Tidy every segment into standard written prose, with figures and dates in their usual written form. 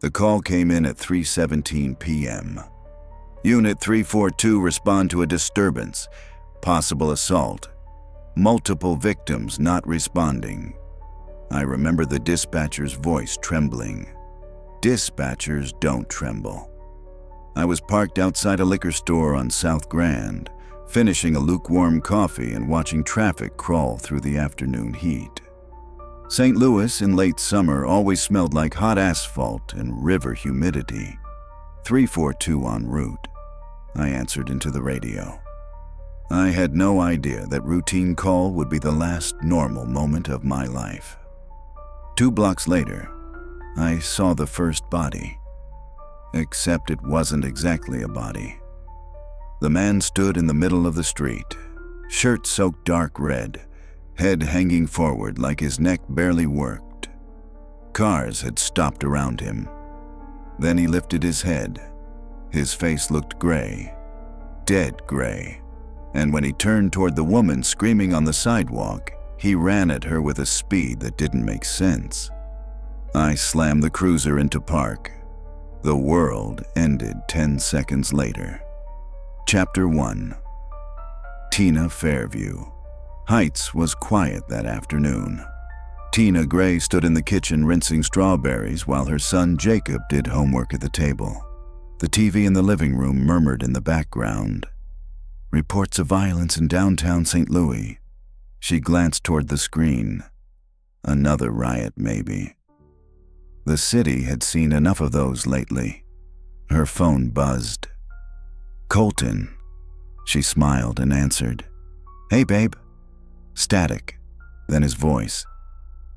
The call came in at 3:17 p.m. Unit 342 respond to a disturbance, possible assault, multiple victims not responding. I remember the dispatcher's voice trembling. Dispatchers don't tremble. I was parked outside a liquor store on South Grand, finishing a lukewarm coffee and watching traffic crawl through the afternoon heat. St. Louis in late summer always smelled like hot asphalt and river humidity. 342 en route. I answered into the radio. I had no idea that routine call would be the last normal moment of my life. 2 blocks later, I saw the first body. Except it wasn't exactly a body. The man stood in the middle of the street, shirt soaked dark red, head hanging forward like his neck barely worked. Cars had stopped around him. Then he lifted his head. His face looked gray, dead gray, and when he turned toward the woman screaming on the sidewalk, he ran at her with a speed that didn't make sense. I slammed the cruiser into park. The world ended 10 seconds later. Chapter 1. Tina Fairview. Heights was quiet that afternoon. Tina Gray stood in the kitchen rinsing strawberries while her son Jacob did homework at the table. The TV in the living room murmured in the background. Reports of violence in downtown St. Louis. She glanced toward the screen. Another riot, maybe. The city had seen enough of those lately. Her phone buzzed. Colton. She smiled and answered. Hey, babe. Static. Then his voice.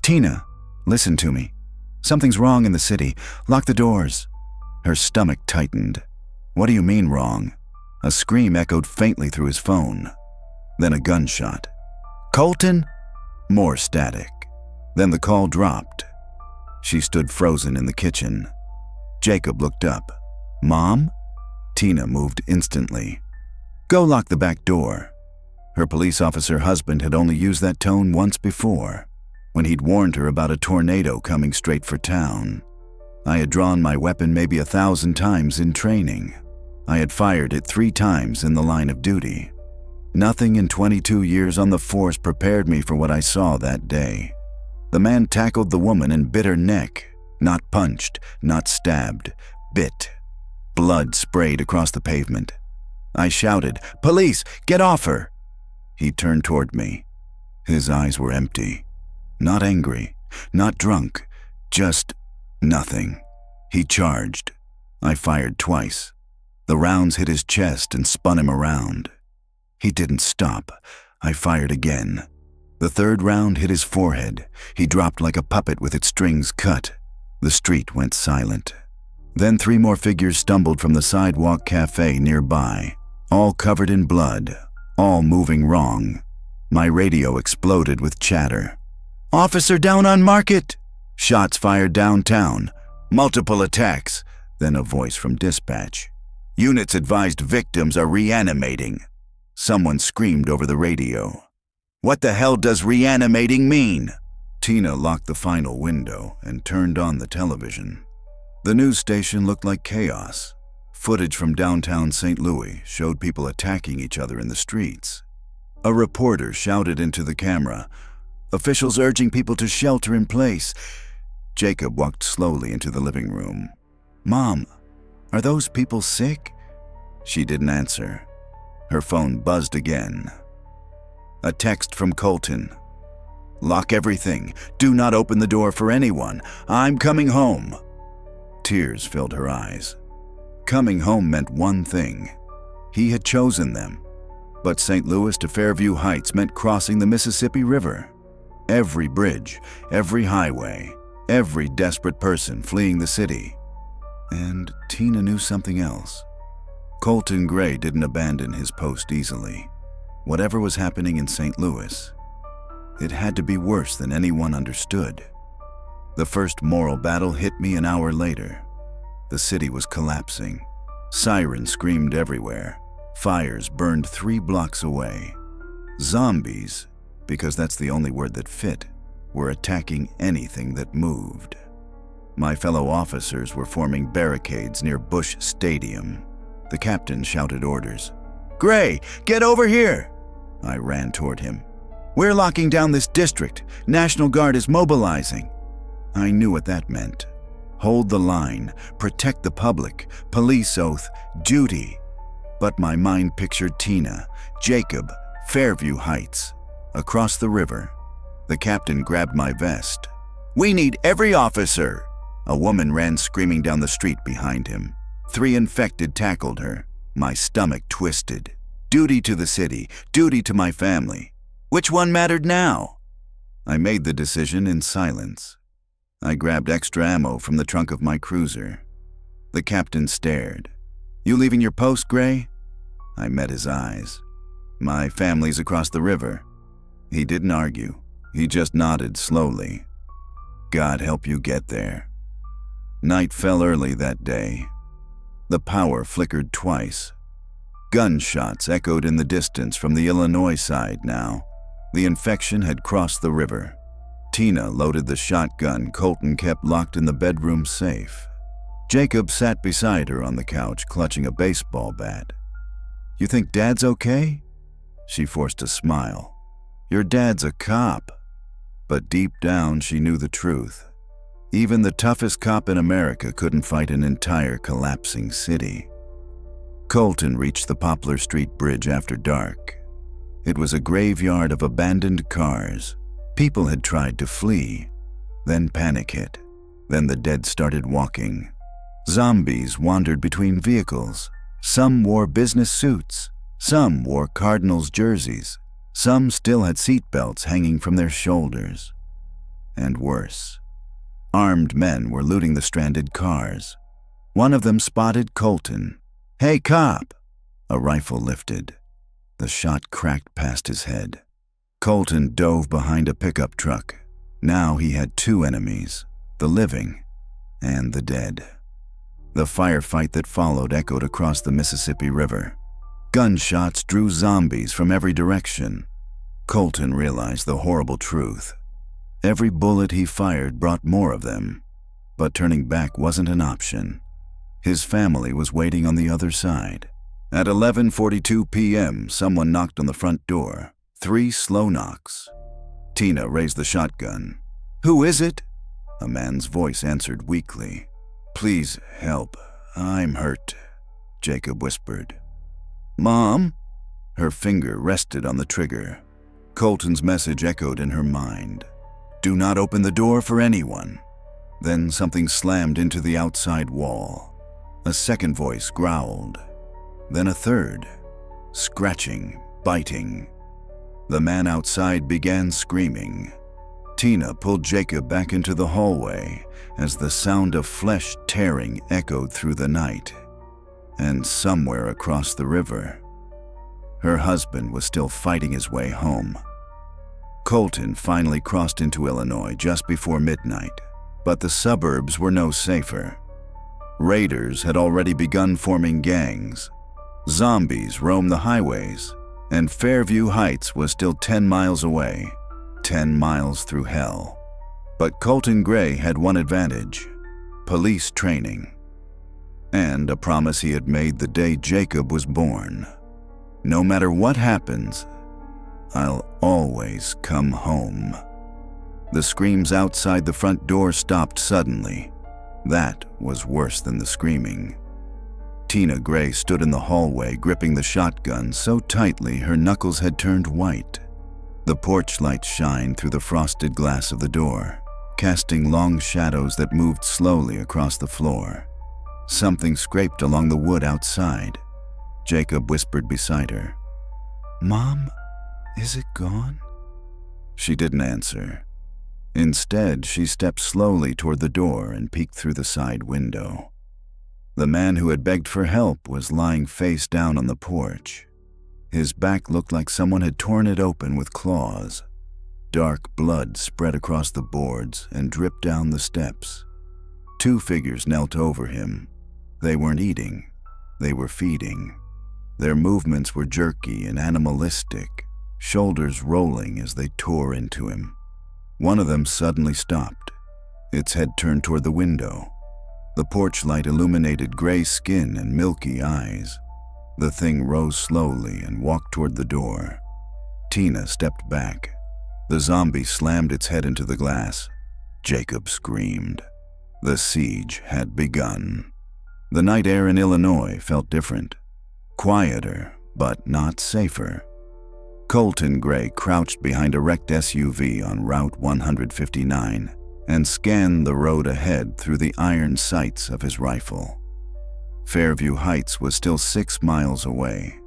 Tina, listen to me. Something's wrong in the city. Lock the doors. Her stomach tightened. What do you mean wrong? A scream echoed faintly through his phone. Then a gunshot. Colton? More static. Then the call dropped. She stood frozen in the kitchen. Jacob looked up. Mom? Tina moved instantly. Go lock the back door. Her police officer husband had only used that tone once before, when he'd warned her about a tornado coming straight for town. I had drawn my weapon maybe 1,000 times in training. I had fired it 3 times in the line of duty. Nothing in 22 years on the force prepared me for what I saw that day. The man tackled the woman and bit her neck. Not punched, not stabbed, bit. Blood sprayed across the pavement. I shouted, "Police, get off her!" He turned toward me. His eyes were empty. Not angry, not drunk, just nothing. He charged. I fired twice. The rounds hit his chest and spun him around. He didn't stop. I fired again. The 3rd round hit his forehead. He dropped like a puppet with its strings cut. The street went silent. Then 3 more figures stumbled from the sidewalk cafe nearby, all covered in blood, all moving wrong. My radio exploded with chatter. Officer down on Market! Shots fired downtown. Multiple attacks. Then a voice from dispatch. Units advised victims are reanimating. Someone screamed over the radio. What the hell does reanimating mean? Tina locked the final window and turned on the television. The news station looked like chaos. Footage from downtown St. Louis showed people attacking each other in the streets. A reporter shouted into the camera, "Officials urging people to shelter in place." Jacob walked slowly into the living room. "Mom, are those people sick?" She didn't answer. Her phone buzzed again. A text from Colton. "Lock everything. Do not open the door for anyone. I'm coming home." Tears filled her eyes. Coming home meant one thing. He had chosen them. But St. Louis to Fairview Heights meant crossing the Mississippi River. Every bridge, every highway, every desperate person fleeing the city. And Tina knew something else. Colton Gray didn't abandon his post easily. Whatever was happening in St. Louis, it had to be worse than anyone understood. The first moral battle hit me an hour later. The city was collapsing. Sirens screamed everywhere. Fires burned 3 blocks away. Zombies, because that's the only word that fit, were attacking anything that moved. My fellow officers were forming barricades near Bush Stadium. The captain shouted orders. "Gray, get over here!" I ran toward him. "We're locking down this district. National Guard is mobilizing." I knew what that meant. Hold the line, protect the public, police oath, duty. But my mind pictured Tina, Jacob, Fairview Heights, across the river. The captain grabbed my vest. "We need every officer!" A woman ran screaming down the street behind him. 3 infected tackled her. My stomach twisted. Duty to the city, duty to my family. Which one mattered now? I made the decision in silence. I grabbed extra ammo from the trunk of my cruiser. The captain stared. "You leaving your post, Gray?" I met his eyes. "My family's across the river." He didn't argue. He just nodded slowly. "God help you get there." Night fell early that day. The power flickered twice. Gunshots echoed in the distance from the Illinois side now. The infection had crossed the river. Tina loaded the shotgun Colton kept locked in the bedroom safe. Jacob sat beside her on the couch, clutching a baseball bat. "You think Dad's okay?" She forced a smile. "Your dad's a cop." But deep down, she knew the truth. Even the toughest cop in America couldn't fight an entire collapsing city. Colton reached the Poplar Street Bridge after dark. It was a graveyard of abandoned cars. People had tried to flee. Then panic hit. Then the dead started walking. Zombies wandered between vehicles. Some wore business suits. Some wore Cardinals jerseys. Some still had seatbelts hanging from their shoulders. And worse, armed men were looting the stranded cars. One of them spotted Colton. "Hey, cop!" A rifle lifted. The shot cracked past his head. Colton dove behind a pickup truck. Now he had 2 enemies, the living and the dead. The firefight that followed echoed across the Mississippi River. Gunshots drew zombies from every direction. Colton realized the horrible truth. Every bullet he fired brought more of them, but turning back wasn't an option. His family was waiting on the other side. At 11:42 p.m., someone knocked on the front door. 3 slow knocks. Tina raised the shotgun. "Who is it?" A man's voice answered weakly. "Please help. I'm hurt," Jacob whispered. "Mom?" Her finger rested on the trigger. Colton's message echoed in her mind. "Do not open the door for anyone." Then something slammed into the outside wall. A second voice growled. Then a third. Scratching, biting. The man outside began screaming. Tina pulled Jacob back into the hallway as the sound of flesh tearing echoed through the night. And somewhere across the river, her husband was still fighting his way home. Colton finally crossed into Illinois just before midnight, but the suburbs were no safer. Raiders had already begun forming gangs. Zombies roamed the highways, and Fairview Heights was still 10 miles away, 10 miles through hell. But Colton Gray had one advantage: police training, and a promise he had made the day Jacob was born. "No matter what happens, I'll always come home." The screams outside the front door stopped suddenly. That was worse than the screaming. Tina Gray stood in the hallway, gripping the shotgun so tightly her knuckles had turned white. The porch lights shined through the frosted glass of the door, casting long shadows that moved slowly across the floor. Something scraped along the wood outside. Jacob whispered beside her, "Mom, is it gone?" She didn't answer. Instead, she stepped slowly toward the door and peeked through the side window. The man who had begged for help was lying face down on the porch. His back looked like someone had torn it open with claws. Dark blood spread across the boards and dripped down the steps. 2 figures knelt over him. They weren't eating, they were feeding. Their movements were jerky and animalistic, shoulders rolling as they tore into him. One of them suddenly stopped. its head turned toward the window. The porch light illuminated gray skin and milky eyes. The thing rose slowly and walked toward the door. Tina stepped back. The zombie slammed its head into the glass. Jacob screamed. The siege had begun. The night air in Illinois felt different. Quieter, but not safer. Colton Gray crouched behind a wrecked SUV on Route 159 and scanned the road ahead through the iron sights of his rifle. Fairview Heights was still 6 miles away.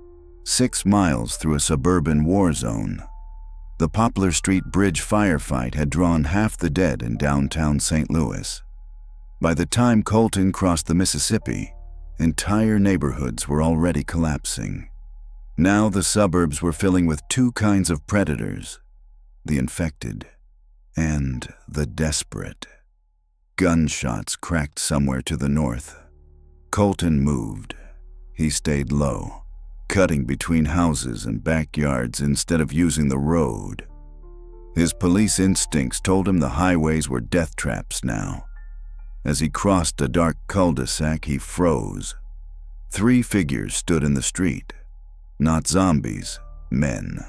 6 miles through a suburban war zone. The Poplar Street Bridge firefight had drawn half the dead in downtown St. Louis. By the time Colton crossed the Mississippi, entire neighborhoods were already collapsing. Now the suburbs were filling with 2 kinds of predators: the infected and the desperate. Gunshots cracked somewhere to the north. Colton moved. He stayed low, cutting between houses and backyards instead of using the road. His police instincts told him the highways were death traps now. As he crossed a dark cul-de-sac, he froze. 3 figures stood in the street. Not zombies, men.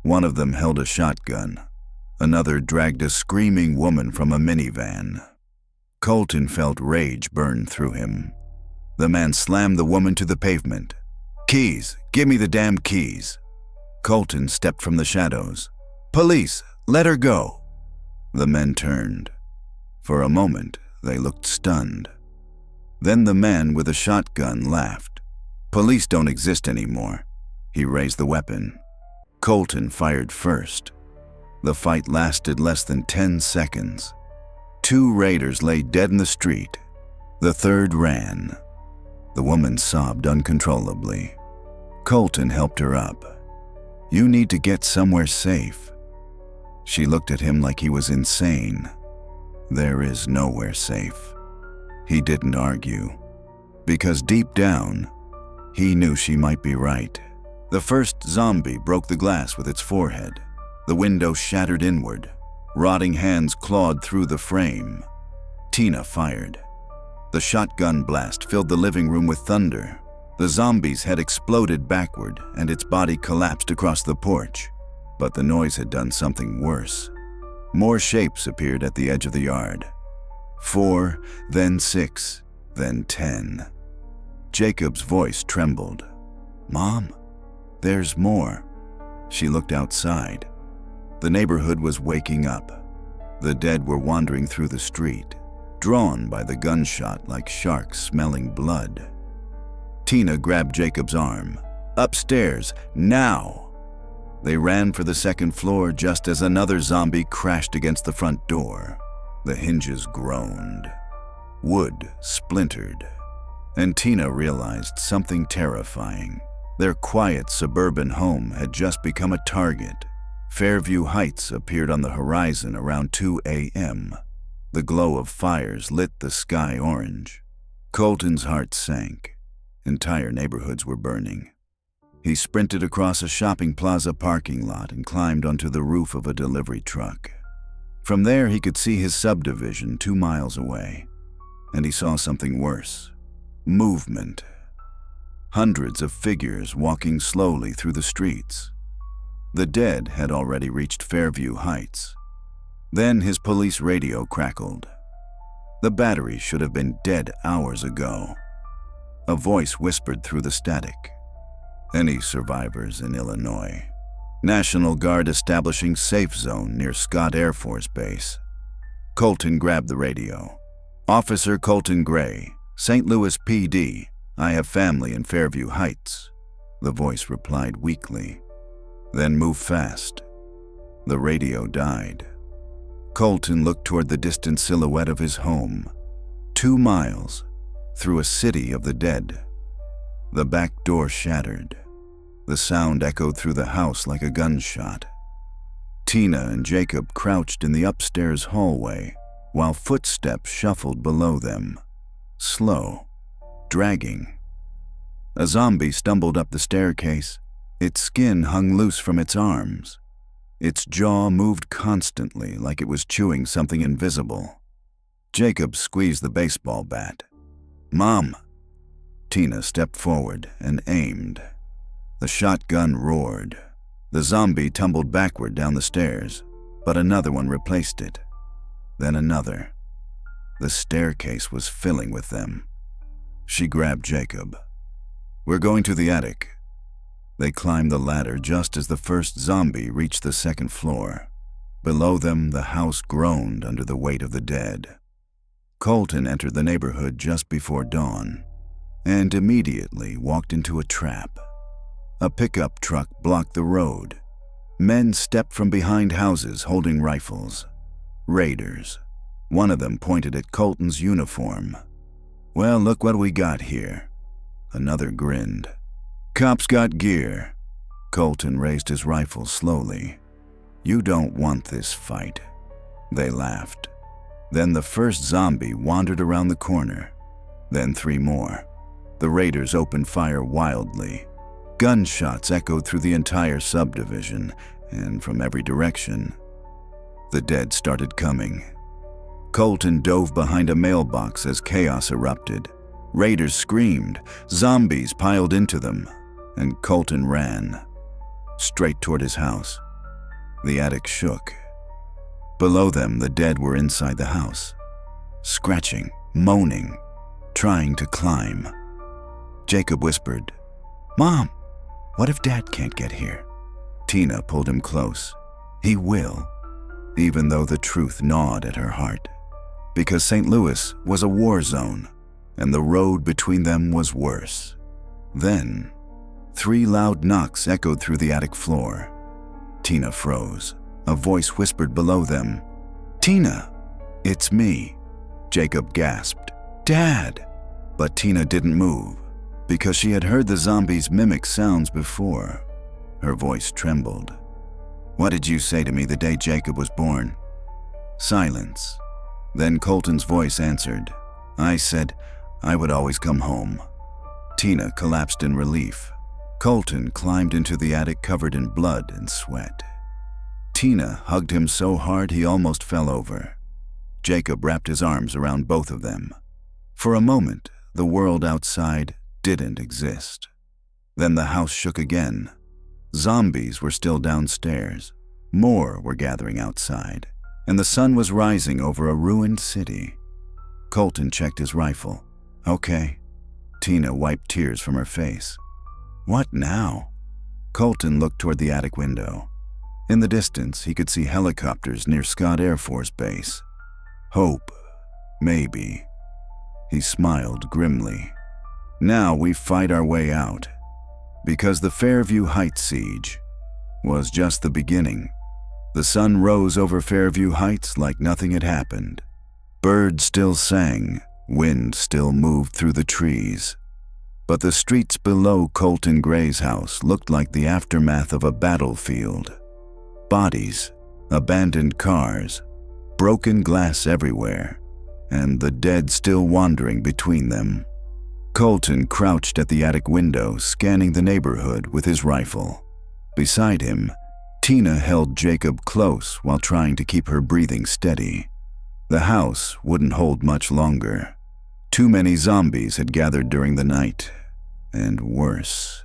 One of them held a shotgun. Another dragged a screaming woman from a minivan. Colton felt rage burn through him. The man slammed the woman to the pavement. "Keys! Give me the damn keys!" Colton stepped from the shadows. "Police! Let her go!" The men turned. For a moment, they looked stunned. Then the man with the shotgun laughed. "Police don't exist anymore." He raised the weapon. Colton fired first. The fight lasted less than 10 seconds. 2 raiders lay dead in the street. The third ran. The woman sobbed uncontrollably. Colton helped her up. "You need to get somewhere safe." She looked at him like he was insane. "There is nowhere safe." He didn't argue, because deep down, he knew she might be right. The first zombie broke the glass with its forehead. The window shattered inward. Rotting hands clawed through the frame. Tina fired. The shotgun blast filled the living room with thunder. The zombie's head exploded backward and its body collapsed across the porch. But the noise had done something worse. More shapes appeared at the edge of the yard. 4, then 6, then 10. Jacob's voice trembled. "Mom, there's more." She looked outside. The neighborhood was waking up. The dead were wandering through the street, drawn by the gunshot like sharks smelling blood. Tina grabbed Jacob's arm. "Upstairs, now!" They ran for the second floor just as another zombie crashed against the front door. The hinges groaned. Wood splintered. And Tina realized something terrifying. Their quiet suburban home had just become a target. Fairview Heights appeared on the horizon around 2 a.m. The glow of fires lit the sky orange. Colton's heart sank. Entire neighborhoods were burning. He sprinted across a shopping plaza parking lot and climbed onto the roof of a delivery truck. From there, he could see his subdivision 2 miles away. And he saw something worse. Movement. Hundreds of figures walking slowly through the streets. The dead had already reached Fairview Heights. Then his police radio crackled. The battery should have been dead hours ago. A voice whispered through the static. "Any survivors in Illinois? National Guard establishing safe zone near Scott Air Force Base." Colton grabbed the radio. "Officer Colton Gray, St. Louis PD. I have family in Fairview Heights." The voice replied weakly. "Then move fast." The radio died. Colton looked toward the distant silhouette of his home. 2 miles, through a city of the dead. The back door shattered. The sound echoed through the house like a gunshot. Tina and Jacob crouched in the upstairs hallway while footsteps shuffled below them. Slow, dragging. A zombie stumbled up the staircase. Its skin hung loose from its arms. Its jaw moved constantly like it was chewing something invisible. Jacob squeezed the baseball bat. "Mom!" Tina stepped forward and aimed. The shotgun roared. The zombie tumbled backward down the stairs, but another one replaced it. Then another. The staircase was filling with them. She grabbed Jacob. "We're going to the attic." They climbed the ladder just as the first zombie reached the second floor. Below them, the house groaned under the weight of the dead. Colton entered the neighborhood just before dawn and immediately walked into a trap. A pickup truck blocked the road. Men stepped from behind houses holding rifles. Raiders. One of them pointed at Colton's uniform. "Well, look what we got here." Another grinned. "Cops got gear." Colton raised his rifle slowly. "You don't want this fight." They laughed. Then the first zombie wandered around the corner. Then 3 more. The raiders opened fire wildly. Gunshots echoed through the entire subdivision, and from every direction. The dead started coming. Colton dove behind a mailbox as chaos erupted. Raiders screamed, zombies piled into them, and Colton ran, straight toward his house. The attic shook. Below them, the dead were inside the house, scratching, moaning, trying to climb. Jacob whispered, "Mom, what if Dad can't get here?" Tina pulled him close. "He will," even though the truth gnawed at her heart. Because St. Louis was a war zone, and the road between them was worse. Then, 3 loud knocks echoed through the attic floor. Tina froze. A voice whispered below them, "Tina!" "It's me," Jacob gasped. "Dad!" But Tina didn't move, because she had heard the zombies mimic sounds before. Her voice trembled. "What did you say to me the day Jacob was born?" Silence. Then Colton's voice answered. "I said I would always come home." Tina collapsed in relief. Colton climbed into the attic covered in blood and sweat. Tina hugged him so hard he almost fell over. Jacob wrapped his arms around both of them. For a moment, the world outside didn't exist. Then the house shook again. Zombies were still downstairs. More were gathering outside, and the sun was rising over a ruined city. Colton checked his rifle. "Okay." Tina wiped tears from her face. "What now?" Colton looked toward the attic window. In the distance, he could see helicopters near Scott Air Force Base. Hope, maybe. He smiled grimly. Now we fight our way out, because the Fairview Heights Siege was just the beginning. The sun rose over Fairview Heights like nothing had happened. Birds still sang, wind still moved through the trees. But the streets below Colton Gray's house looked like the aftermath of a battlefield. Bodies, abandoned cars, broken glass everywhere, and the dead still wandering between them. Colton crouched at the attic window, scanning the neighborhood with his rifle. Beside him, Tina held Jacob close while trying to keep her breathing steady. The house wouldn't hold much longer. Too many zombies had gathered during the night, and worse.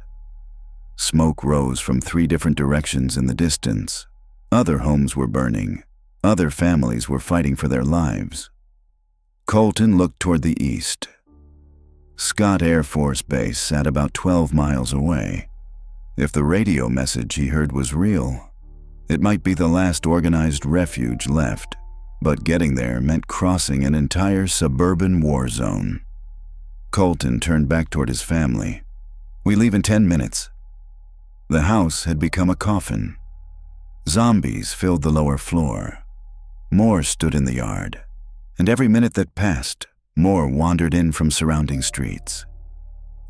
Smoke rose from 3 different directions in the distance. Other homes were burning. Other families were fighting for their lives. Colton looked toward the east. Scott Air Force Base sat about 12 miles away. If the radio message he heard was real, it might be the last organized refuge left, but getting there meant crossing an entire suburban war zone. Colton turned back toward his family. "We leave in 10 minutes." The house had become a coffin. Zombies filled the lower floor. More stood in the yard, and every minute that passed, more wandered in from surrounding streets.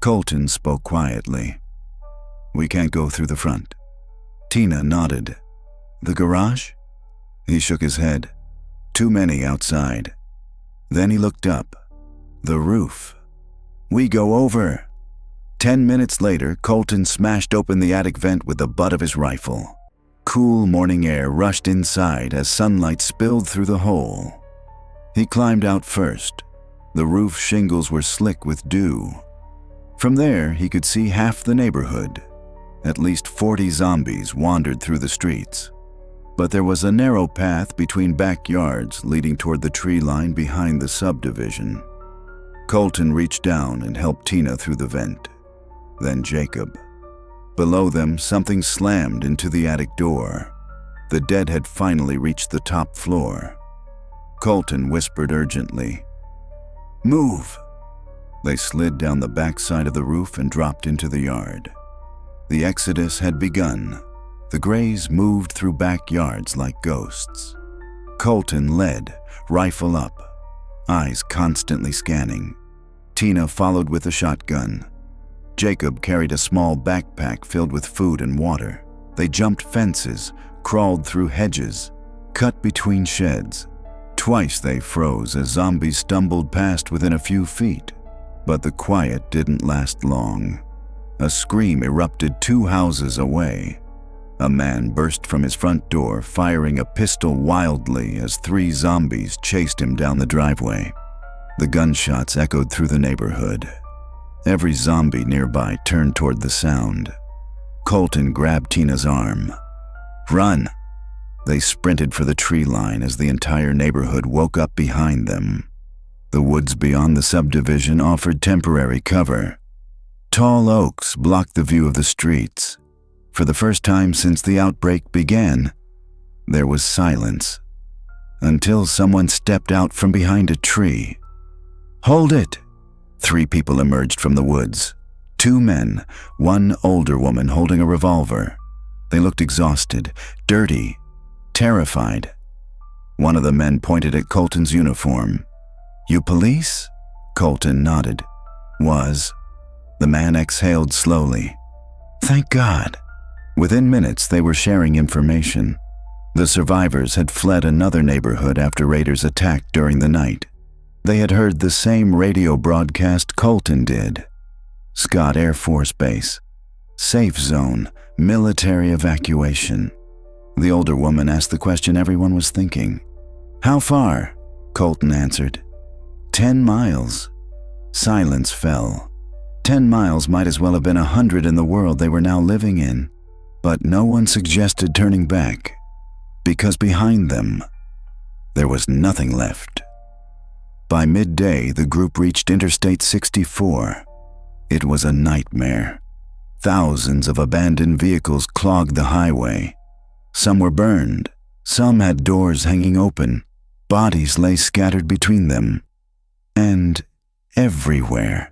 Colton spoke quietly. "We can't go through the front." Tina nodded. "The garage?" He shook his head. "Too many outside." Then he looked up. "The roof." "We go over." 10 minutes later, Colton smashed open the attic vent with the butt of his rifle. Cool morning air rushed inside as sunlight spilled through the hole. He climbed out first. The roof shingles were slick with dew. From there, he could see half the neighborhood. At least 40 zombies wandered through the streets. But there was a narrow path between backyards leading toward the tree line behind the subdivision. Colton reached down and helped Tina through the vent. Then Jacob. Below them, something slammed into the attic door. The dead had finally reached the top floor. Colton whispered urgently, "Move!" They slid down the backside of the roof and dropped into the yard. The exodus had begun. The Grays moved through backyards like ghosts. Colton led, rifle up, eyes constantly scanning. Tina followed with a shotgun. Jacob carried a small backpack filled with food and water. They jumped fences, crawled through hedges, cut between sheds. Twice they froze as zombies stumbled past within a few feet. But the quiet didn't last long. A scream erupted 2 houses away. A man burst from his front door, firing a pistol wildly as 3 zombies chased him down the driveway. The gunshots echoed through the neighborhood. Every zombie nearby turned toward the sound. Colton grabbed Tina's arm. "Run!" They sprinted for the tree line as the entire neighborhood woke up behind them. The woods beyond the subdivision offered temporary cover. Tall oaks blocked the view of the streets. For the first time since the outbreak began, there was silence, until someone stepped out from behind a tree. "Hold it!" 3 people emerged from the woods. 2 men, 1 older woman holding a revolver. They looked exhausted, dirty, terrified. One of the men pointed at Colton's uniform. "You police?" Colton nodded. "Was." The man exhaled slowly. "Thank God." Within minutes, they were sharing information. The survivors had fled another neighborhood after raiders attacked during the night. They had heard the same radio broadcast Colton did. Scott Air Force Base. Safe zone, military evacuation. The older woman asked the question everyone was thinking. "How far?" Colton answered. 10 miles. Silence fell. 10 miles might as well have been 100 in the world they were now living in. But no one suggested turning back, because behind them, there was nothing left. By midday, the group reached Interstate 64. It was a nightmare. Thousands of abandoned vehicles clogged the highway. Some were burned. Some had doors hanging open. Bodies lay scattered between them. And everywhere,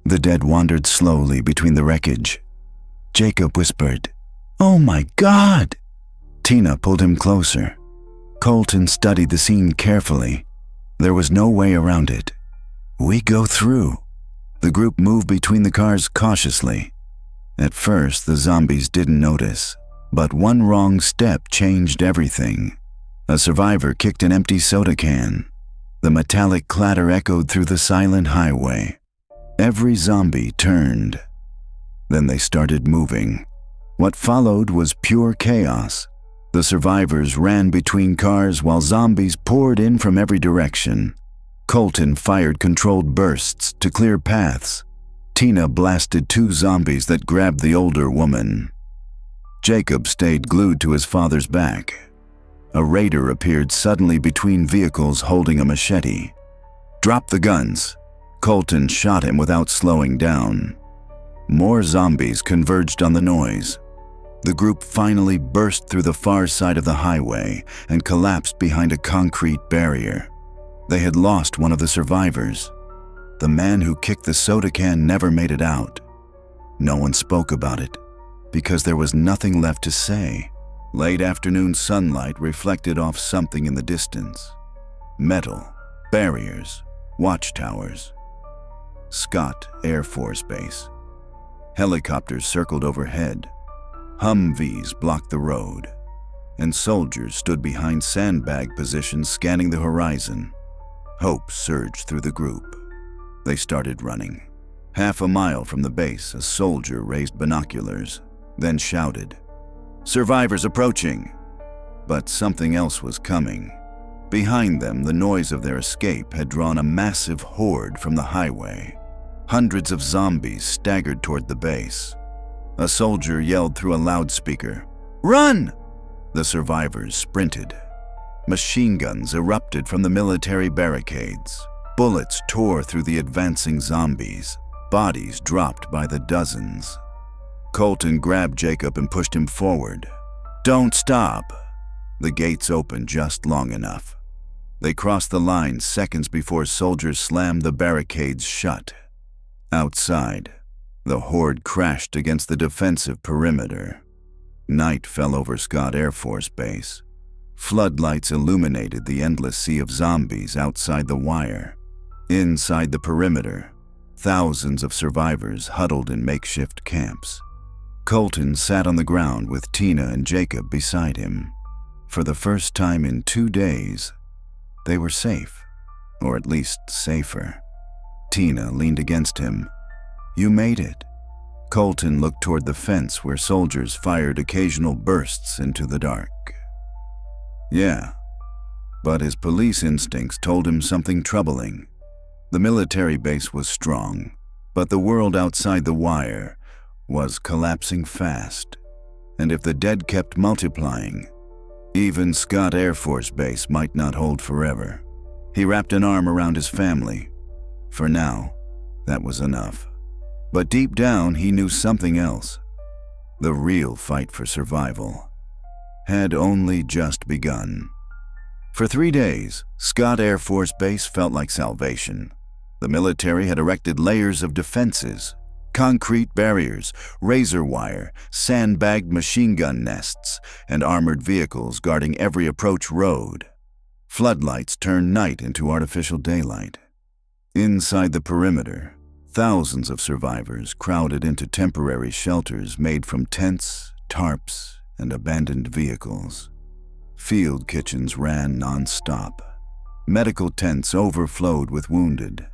the dead wandered slowly between the wreckage. Jacob whispered, "Oh my God!" Tina pulled him closer. Colton studied the scene carefully. There was no way around it. "We go through." The group moved between the cars cautiously. At first, the zombies didn't notice, but one wrong step changed everything. A survivor kicked an empty soda can. The metallic clatter echoed through the silent highway. Every zombie turned. Then they started moving. What followed was pure chaos. The survivors ran between cars while zombies poured in from every direction. Colton fired controlled bursts to clear paths. Tina blasted 2 zombies that grabbed the older woman. Jacob stayed glued to his father's back. A raider appeared suddenly between vehicles holding a machete. "Drop the guns." Colton shot him without slowing down. More zombies converged on the noise. The group finally burst through the far side of the highway and collapsed behind a concrete barrier. They had lost one of the survivors. The man who kicked the soda can never made it out. No one spoke about it, because there was nothing left to say. Late afternoon sunlight reflected off something in the distance. Metal, barriers, watchtowers. Scott Air Force Base. Helicopters circled overhead. Humvees blocked the road, and soldiers stood behind sandbag positions scanning the horizon. Hope surged through the group. They started running. Half a mile from the base, a soldier raised binoculars, then shouted, "Survivors approaching!" But something else was coming. Behind them, the noise of their escape had drawn a massive horde from the highway. Hundreds of zombies staggered toward the base. A soldier yelled through a loudspeaker, "Run!" The survivors sprinted. Machine guns erupted from the military barricades. Bullets tore through the advancing zombies. Bodies dropped by the dozens. Colton grabbed Jacob and pushed him forward. "Don't stop!" The gates opened just long enough. They crossed the line seconds before soldiers slammed the barricades shut. Outside, the horde crashed against the defensive perimeter. Night fell over Scott Air Force Base. Floodlights illuminated the endless sea of zombies outside the wire. Inside the perimeter, thousands of survivors huddled in makeshift camps. Colton sat on the ground with Tina and Jacob beside him. For the first time in 2 days, they were safe, or at least safer. Tina leaned against him. "You made it." Colton looked toward the fence where soldiers fired occasional bursts into the dark. Yeah, but his police instincts told him something troubling. The military base was strong, but the world outside the wire was collapsing fast. And if the dead kept multiplying, even Scott Air Force Base might not hold forever. He wrapped an arm around his family. For now, that was enough. But deep down, he knew something else. The real fight for survival had only just begun. For 3 days, Scott Air Force Base felt like salvation. The military had erected layers of defenses, concrete barriers, razor wire, sandbagged machine gun nests, and armored vehicles guarding every approach road. Floodlights turned night into artificial daylight. Inside the perimeter, thousands of survivors crowded into temporary shelters made from tents, tarps, and abandoned vehicles. Field kitchens ran non-stop. Medical tents overflowed with wounded.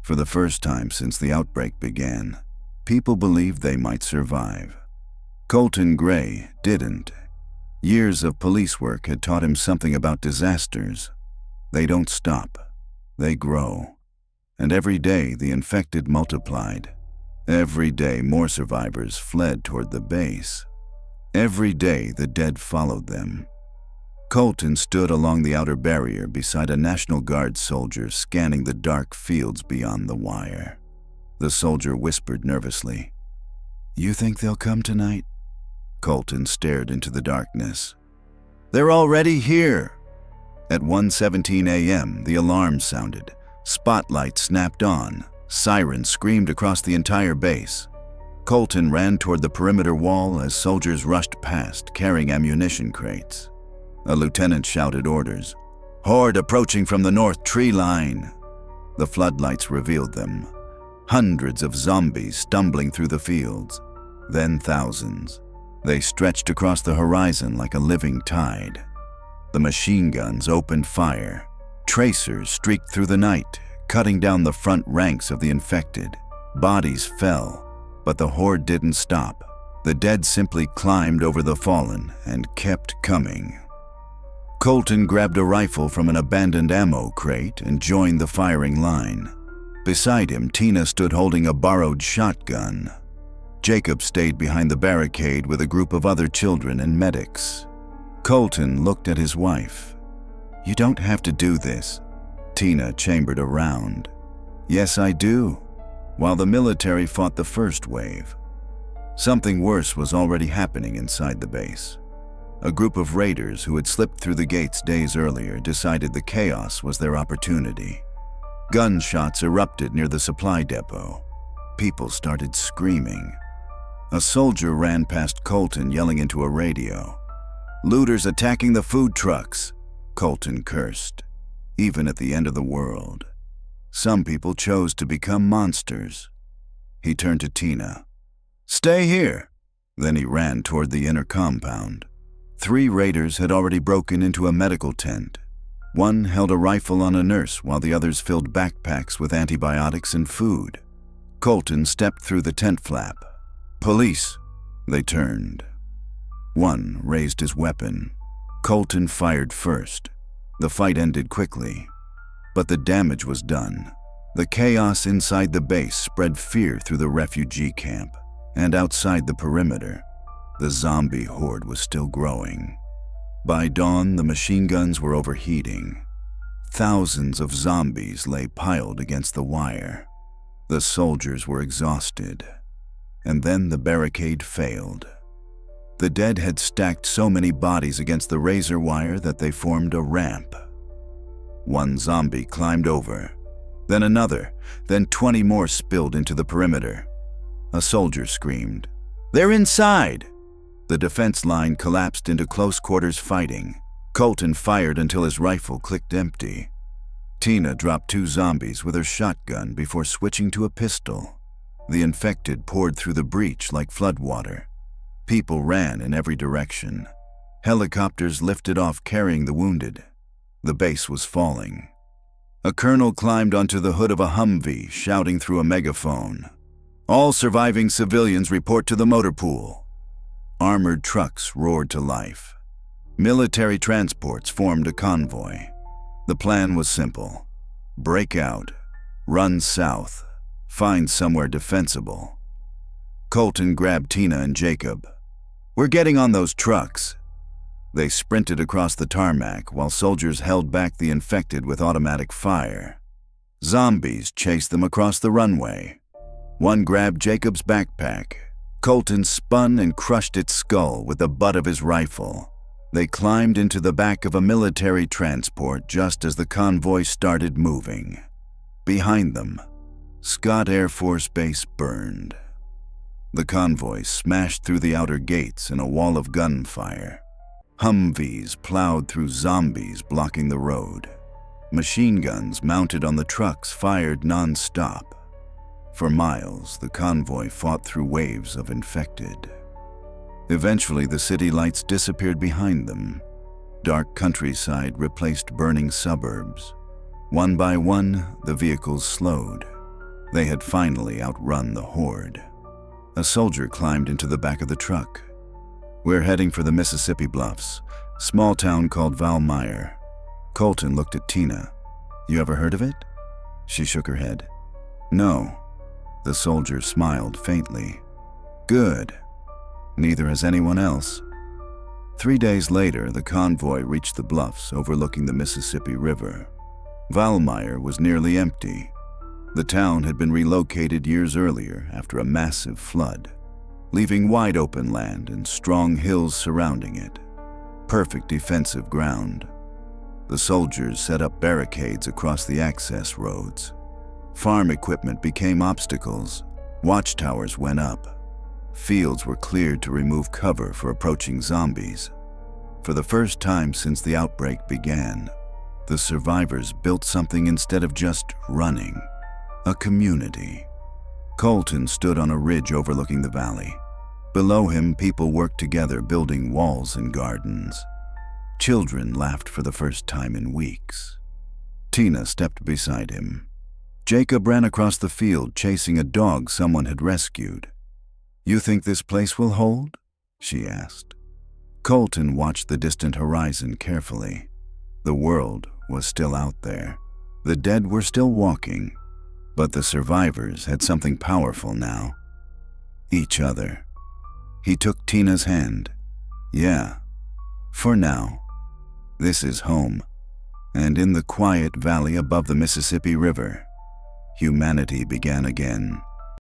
For the first time since the outbreak began, people believed they might survive. Colton Gray didn't. Years of police work had taught him something about disasters. They don't stop. They grow. And every day the infected multiplied. Every day more survivors fled toward the base. Every day the dead followed them. Colton stood along the outer barrier beside a National Guard soldier scanning the dark fields beyond the wire. The soldier whispered nervously, "You think they'll come tonight?" Colton stared into the darkness. "They're already here!" At 1:17 a.m., the alarm sounded. Spotlights snapped on. Sirens screamed across the entire base. Colton ran toward the perimeter wall as soldiers rushed past, carrying ammunition crates. A lieutenant shouted orders. "Horde approaching from the north tree line." The floodlights revealed them. Hundreds of zombies stumbling through the fields. Then thousands. They stretched across the horizon like a living tide. The machine guns opened fire. Tracers streaked through the night, cutting down the front ranks of the infected. Bodies fell, but the horde didn't stop. The dead simply climbed over the fallen and kept coming. Colton grabbed a rifle from an abandoned ammo crate and joined the firing line. Beside him, Tina stood holding a borrowed shotgun. Jacob stayed behind the barricade with a group of other children and medics. Colton looked at his wife. "You don't have to do this." Tina chambered around. "Yes, I do." While the military fought the first wave, something worse was already happening inside the base. A group of raiders who had slipped through the gates days earlier decided the chaos was their opportunity. Gunshots erupted near the supply depot. People started screaming. A soldier ran past Colton yelling into a radio. "Looters attacking the food trucks!" Colton cursed. Even at the end of the world, some people chose to become monsters. He turned to Tina. "Stay here!" Then he ran toward the inner compound. 3 raiders had already broken into a medical tent. One held a rifle on a nurse while the others filled backpacks with antibiotics and food. Colton stepped through the tent flap. "Police!" They turned. One raised his weapon. Colton fired first. The fight ended quickly, but the damage was done. The chaos inside the base spread fear through the refugee camp, and outside the perimeter, the zombie horde was still growing. By dawn, the machine guns were overheating. Thousands of zombies lay piled against the wire. The soldiers were exhausted, and then the barricade failed. The dead had stacked so many bodies against the razor wire that they formed a ramp. One zombie climbed over, then another, then 20 more spilled into the perimeter. A soldier screamed, "They're inside!" The defense line collapsed into close quarters fighting. Colton fired until his rifle clicked empty. Tina dropped 2 zombies with her shotgun before switching to a pistol. The infected poured through the breach like floodwater. People ran in every direction. Helicopters lifted off carrying the wounded. The base was falling. A colonel climbed onto the hood of a Humvee, shouting through a megaphone, "All surviving civilians report to the motor pool." Armored trucks roared to life. Military transports formed a convoy. The plan was simple: break out, run south, find somewhere defensible. Colton grabbed Tina and Jacob. "We're getting on those trucks." They sprinted across the tarmac while soldiers held back the infected with automatic fire. Zombies chased them across the runway. One grabbed Jacob's backpack. Colton spun and crushed its skull with the butt of his rifle. They climbed into the back of a military transport just as the convoy started moving. Behind them, Scott Air Force Base burned. The convoy smashed through the outer gates in a wall of gunfire. Humvees plowed through zombies blocking the road. Machine guns mounted on the trucks fired non-stop. For miles, the convoy fought through waves of infected. Eventually, the city lights disappeared behind them. Dark countryside replaced burning suburbs. One by one, the vehicles slowed. They had finally outrun the horde. A soldier climbed into the back of the truck. "We're heading for the Mississippi Bluffs, small town called Valmeyer." Colton looked at Tina. "You ever heard of it?" She shook her head. "No." The soldier smiled faintly. "Good. Neither has anyone else." 3 days later, the convoy reached the bluffs overlooking the Mississippi River. Valmeyer was nearly empty. The town had been relocated years earlier after a massive flood, leaving wide open land and strong hills surrounding it. Perfect defensive ground. The soldiers set up barricades across the access roads. Farm equipment became obstacles. Watchtowers went up. Fields were cleared to remove cover for approaching zombies. For the first time since the outbreak began, the survivors built something instead of just running. A community. Colton stood on a ridge overlooking the valley. Below him, people worked together building walls and gardens. Children laughed for the first time in weeks. Tina stepped beside him. Jacob ran across the field chasing a dog someone had rescued. "You think this place will hold?" she asked. Colton watched the distant horizon carefully. The world was still out there. The dead were still walking, but the survivors had something powerful now. Each other. He took Tina's hand. "Yeah, for now. This is home." And in the quiet valley above the Mississippi River, humanity began again.